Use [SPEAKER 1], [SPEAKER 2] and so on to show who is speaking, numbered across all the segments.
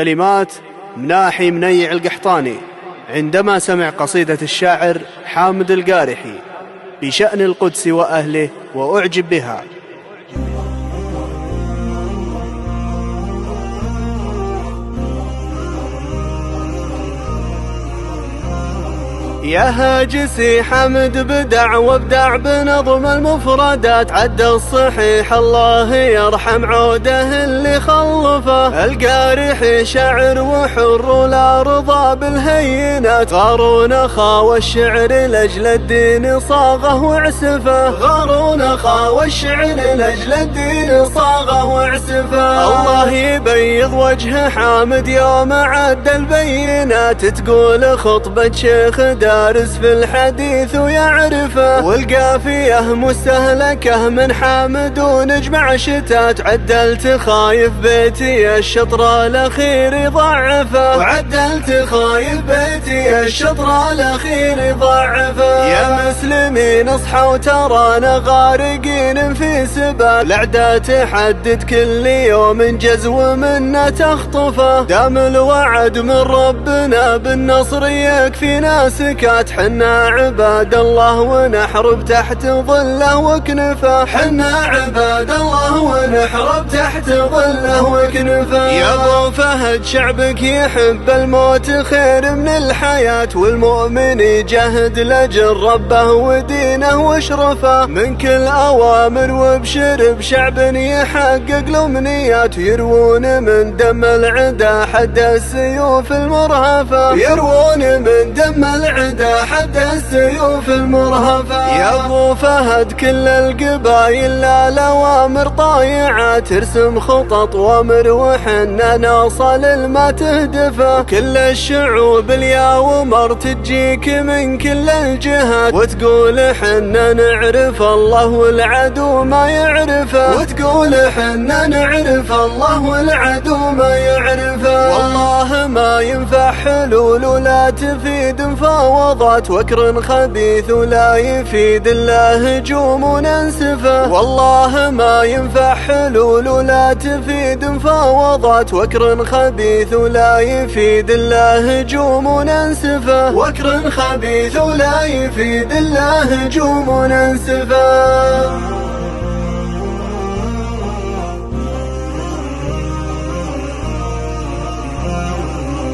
[SPEAKER 1] كلمات مناحي منيع القحطاني عندما سمع قصيدة الشاعر حامد القارحي بشأن القدس وأهله وأعجب بها. يا هاجسي حمد بدع وابدع بنظم المفردات، عد الصحيح الله يرحم عوده اللي خلفه. القارحي شاعر وحر لا رضى بالهينات، غارون خاوى الشعر لاجل الدين صاغه وعسفه. غارون خاوى الشعر لاجل الدين صاغه وعسفه. الله يبيض وجه حامد يوم عد البينات، تقول خطبة شيخ دارس في الحديث ويعرفه. والقافية مستهلكة من حامد ونجمع شتات، عدلت خايف بيتي الشطر الأخير يضعفه. وعدلت خايف بيتي الشطر الأخير يضعفه. يا مسلمين اصحوا ترانا غارقين في سبال، الأعداء تحدد كل يوم جزو منا تخطفه. دام الوعد من ربنا بالنصر يكفينا سكات، حنا عباد الله ونحرب تحت ظله وكنفه. حنا عباد الله ونحرب تحت ظله وكنفه. يا ابو فهد شعبك يحب الموت خير من الحياة، والمؤمن يجاهد لاجل ربه ودينه وشرفه. من كل اوامر وبشر بشعب يحقق الامنيات، يروون من دم العدا حد السيوف المرهفه. يروون من دم العدا حد السيوف المرهفه. يا ابو فهد كل القبايل الاوامر طايعه، ترسم خطط وامر وحنا نوصل الما تهدفه. كل الشعوب اليا ومر تجيك من كل الجهات، وتقول حنا نعرف الله والعدو ما يعرفه. وتقول حنا نعرف الله والعدو ما يعرفه. والله ما ينفع حلول ولا تفيد مفاوضات، وكر خبيث ولا يفيد الا هجوم وننسفه. والله ما ينفع حلول ولا تفيد مفاوضات، وكر خبيث ولا يفيد الا هجوم وننسفه. وكر خبيث ولا يفيد الا هجوم وننسفه.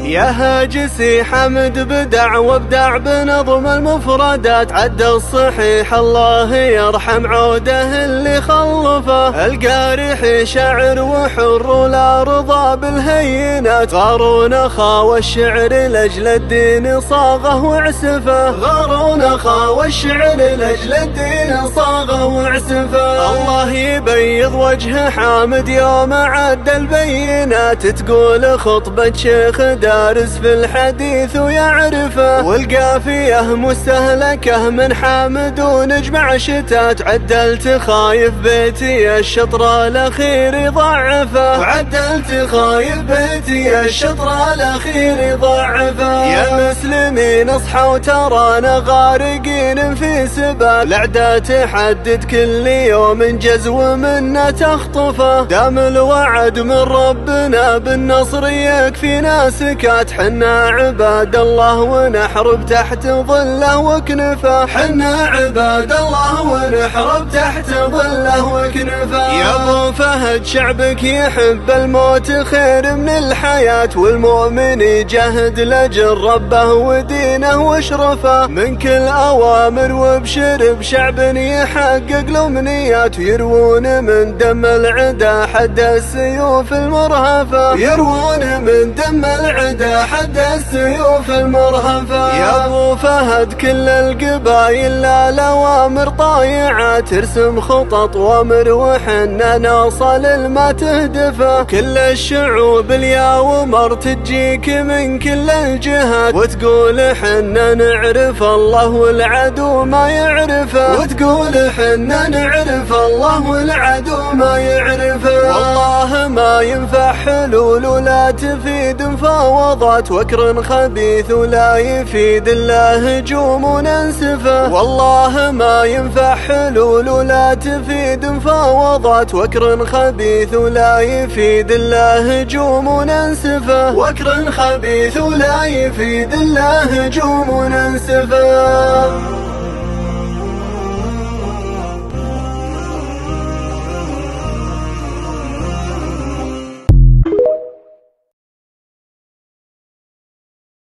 [SPEAKER 1] يا هاجسي حمد بدع وابدع بنظم المفردات، عد الصحيح الله يرحم عوده اللي خلفه. القارحي شاعر وحر لا رضى بالهينات، غارون خاوى الشعر لاجل الدين صاغه وعسفه. غارون خاوى الشعر لاجل الدين صاغه وعسفه. الله يبيض وجه حامد يوم عد البينات، تقول خطبة شيخ دارس في الحديث ويعرفه. والقافية مستهلكة من حامد ونجمع شتات، عدلت خايف بيتي الشطر الأخير يضعفه. وعدلت خايف بيتي الشطر الأخير يضعفه. يا مسلمين اصحوا ترانا غارقين في سبال، الأعداء تحدد كل يوم جزو منا تخطفه. دام الوعد من ربنا بالنصر يكفينا سكات، حنا عباد الله ونحرب تحت ظله وكنفه. حنا عباد الله ونحرب تحت ظله وكنفه. يا ابو فهد شعبك يحب الموت خير من الحياة، والمؤمن يجاهد لاجل ربه ودينه وشرفه. من كل اوامر وبشر بشعب يحقق الامنيات، يروون من دم العدا حد السيوف المرهفه. يروون من دم العدا حد السيوف المرهفه. يا ابو فهد كل القبايل الاوامر طايعه، ترسم خطط وامر وحنا نوصل الما تهدفه. كل الشعوب اليا ومر تجيك من كل الجهات، وتقول حنا نعرف الله والعدو ما يعرفه. وتقول حنا نعرف الله والعدو ما يعرفه. والله ما ينفع حلول ولا تفيد مفاوضات، مفاوضات وكر خبيث ولا يفيد إلا هجوم وننسفه. والله ما ينفع حلول ولا تفيد مفاوضات وكر خبيث ولا يفيد إلا هجوم وننسفه. وكر خبيث ولا يفيد إلا هجوم وننسفه.